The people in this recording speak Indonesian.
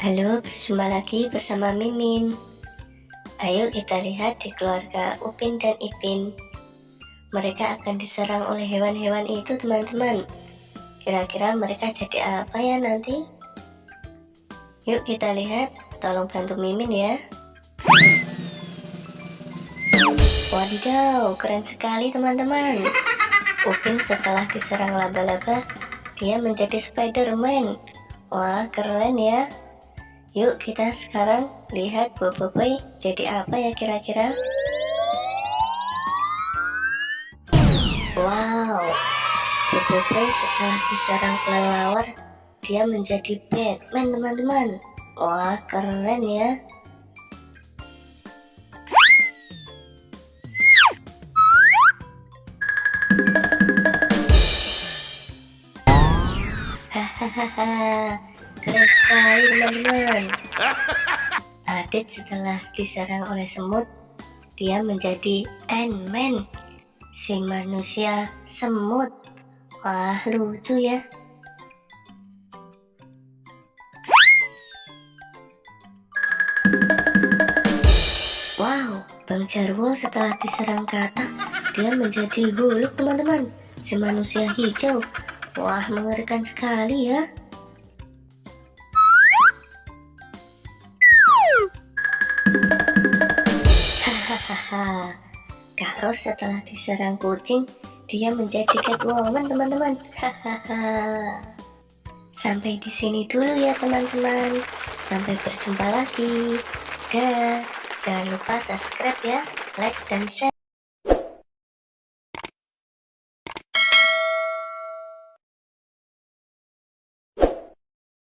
Halo, berjumpa lagi bersama Mimin. Ayo kita lihat di keluarga Upin dan Ipin. Mereka akan diserang oleh hewan-hewan itu, teman-teman. Kira-kira mereka jadi apa ya nanti? Yuk kita lihat, tolong bantu Mimin ya. Wadidaw, keren sekali teman-teman. Upin setelah diserang laba-laba, dia menjadi Spider-Man. Wah, keren ya. Yuk kita sekarang lihat Boboiboy jadi apa ya kira-kira. Wow, Boboiboy setelah diserang kelelawar, dia menjadi Batman teman-teman. Wah, keren ya. Hahaha, keren sekali teman-teman. Adit setelah diserang oleh semut, dia menjadi Ant-Man, si manusia semut. Wah, lucu ya. Wow, Bang Jarwo setelah diserang katak, dia menjadi Hulk teman-teman, si manusia hijau. Wah, mengerikan sekali ya. Hahaha, Kak Ros setelah diserang kucing, dia menjadi Catwoman teman-teman. Hahaha. Sampai di sini dulu ya teman-teman. Sampai berjumpa lagi. Dah, jangan lupa subscribe ya, like dan share.